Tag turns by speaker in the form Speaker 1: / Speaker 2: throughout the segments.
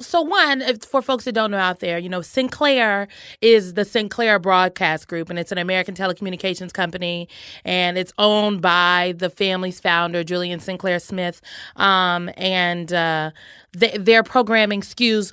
Speaker 1: So one, for folks that don't know out there, Sinclair is the Sinclair Broadcast Group, and it's an American telecommunications company, and it's owned by the family's founder, Julian Sinclair Smith, and their programming skews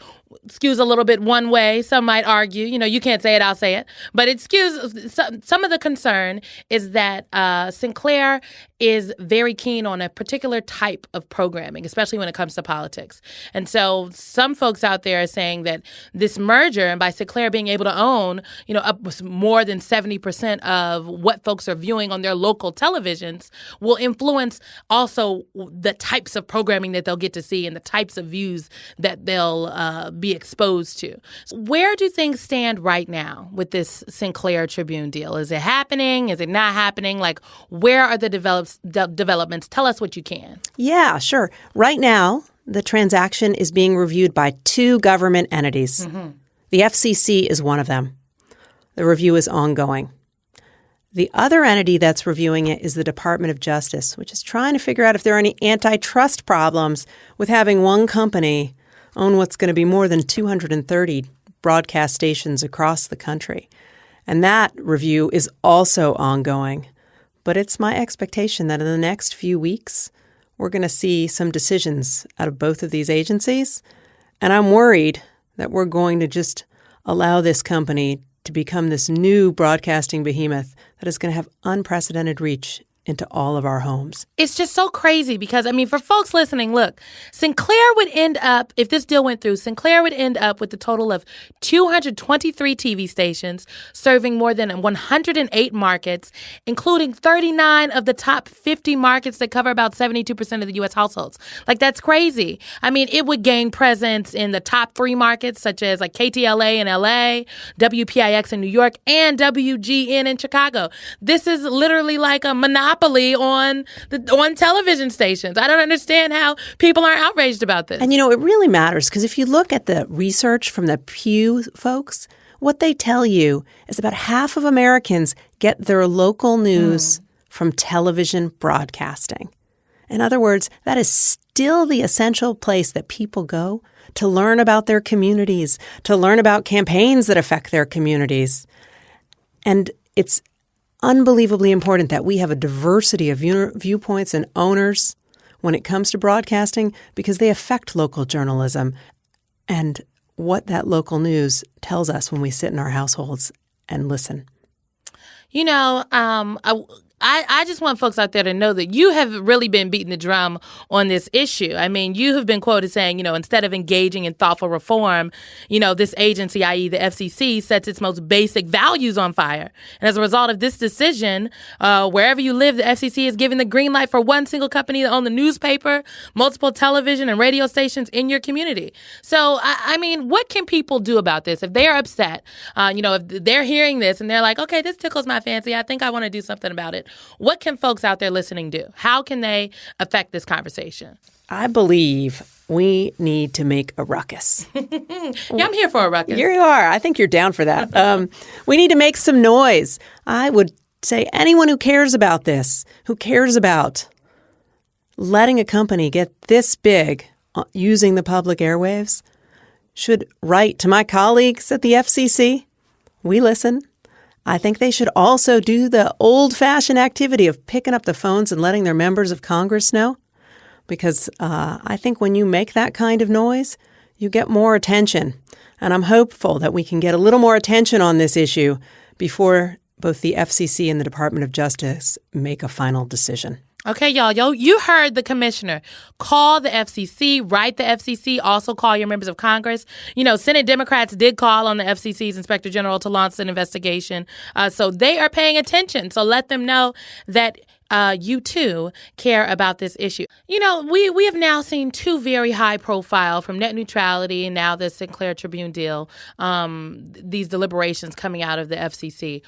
Speaker 1: a little bit one way. Some might argue, you can't say it, I'll say it. But it skews. Some of the concern is that Sinclair is very keen on a particular type of programming, especially when it comes to politics. And so some folks out there are saying that this merger, and by Sinclair being able to own, up more than 70% of what folks are viewing on their local televisions, will influence also the types of programming that they'll get to see and the types of views that they'll be exposed to. So where do things stand right now with this Sinclair-Tribune deal? Is it happening? Is it not happening? Like, where are the developments? Tell us what you can.
Speaker 2: Yeah, sure. Right now, the transaction is being reviewed by two government entities. Mm-hmm. The FCC is one of them. The review is ongoing. The other entity that's reviewing it is the Department of Justice, which is trying to figure out if there are any antitrust problems with having one company own what's going to be more than 230 broadcast stations across the country. And that review is also ongoing. But it's my expectation that in the next few weeks, we're going to see some decisions out of both of these agencies. And I'm worried that we're going to just allow this company to become this new broadcasting behemoth that is going to have unprecedented reach into all of our homes.
Speaker 1: It's just so crazy because, for folks listening, look, Sinclair would end up, if this deal went through, Sinclair would end up with a total of 223 TV stations serving more than 108 markets, including 39 of the top 50 markets that cover about 72% of the U.S. households. Like, that's crazy. It would gain presence in the top 3 markets, such as like KTLA in L.A., WPIX in New York, and WGN in Chicago. This is literally like a monopoly on television stations. I don't understand how people aren't outraged about this.
Speaker 2: And, it really matters because if you look at the research from the Pew folks, what they tell you is about half of Americans get their local news from television broadcasting. In other words, that is still the essential place that people go to learn about their communities, to learn about campaigns that affect their communities. And it's unbelievably important that we have a diversity of viewpoints and owners when it comes to broadcasting because they affect local journalism and what that local news tells us when we sit in our households and listen.
Speaker 1: I just want folks out there to know that you have really been beating the drum on this issue. You have been quoted saying, instead of engaging in thoughtful reform, this agency, i.e. the FCC, sets its most basic values on fire. And as a result of this decision, wherever you live, the FCC is giving the green light for one single company to own the newspaper, multiple television and radio stations in your community. So, what can people do about this? If they are upset, if they're hearing this and they're like, okay, this tickles my fancy, I think I want to do something about it. What can folks out there listening do? How can they affect this conversation?
Speaker 2: I believe we need to make a ruckus.
Speaker 1: Yeah, I'm here for a ruckus.
Speaker 2: Here you are. I think you're down for that. We need to make some noise. I would say anyone who cares about this, who cares about letting a company get this big using the public airwaves, should write to my colleagues at the FCC. We listen. I think they should also do the old-fashioned activity of picking up the phones and letting their members of Congress know. Because I think when you make that kind of noise, you get more attention. And I'm hopeful that we can get a little more attention on this issue before both the FCC and the Department of Justice make a final decision.
Speaker 1: Okay, y'all, you heard the commissioner. Call the FCC, write the FCC, also call your members of Congress. Senate Democrats did call on the FCC's Inspector General to launch an investigation. So they are paying attention. So let them know that you too care about this issue. We have now seen two very high profile, from net neutrality and now the Sinclair-Tribune deal, these deliberations coming out of the FCC.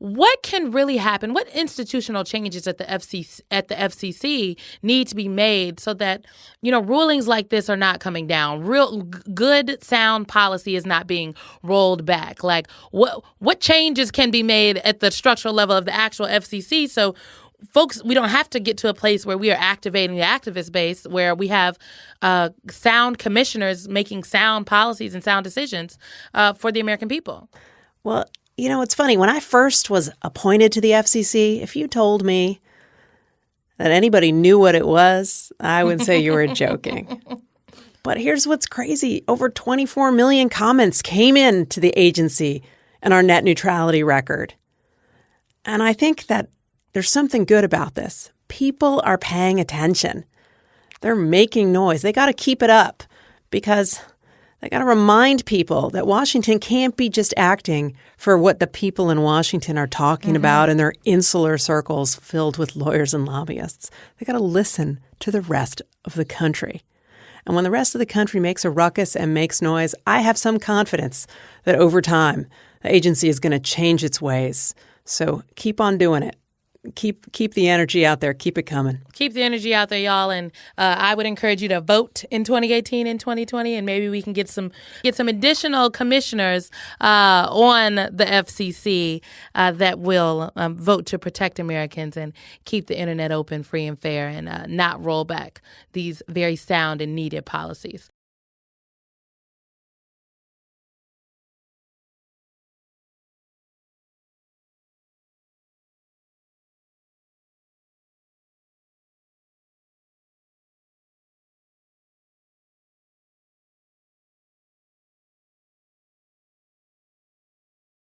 Speaker 1: What can really happen? What institutional changes at the FCC need to be made so that, rulings like this are not coming down? Real good, sound policy is not being rolled back. Like, what changes can be made at the structural level of the actual FCC so folks, we don't have to get to a place where we are activating the activist base, where we have sound commissioners making sound policies and sound decisions for the American people.
Speaker 2: Well, it's funny. When I first was appointed to the FCC, if you told me that anybody knew what it was, I would say you were joking. But here's what's crazy. Over 24 million comments came in to the agency and our net neutrality record. And I think that there's something good about this. People are paying attention. They're making noise. They got to keep it up because they got to remind people that Washington can't be just acting for what the people in Washington are talking about in their insular circles filled with lawyers and lobbyists. They got to listen to the rest of the country. And when the rest of the country makes a ruckus and makes noise, I have some confidence that over time, the agency is going to change its ways. So keep on doing it. Keep the energy out there. Keep it coming.
Speaker 1: Keep the energy out there, y'all. And I would encourage you to vote in 2018 and 2020, and maybe we can get some additional commissioners on the FCC that will vote to protect Americans and keep the internet open, free, and fair, and not roll back these very sound and needed policies.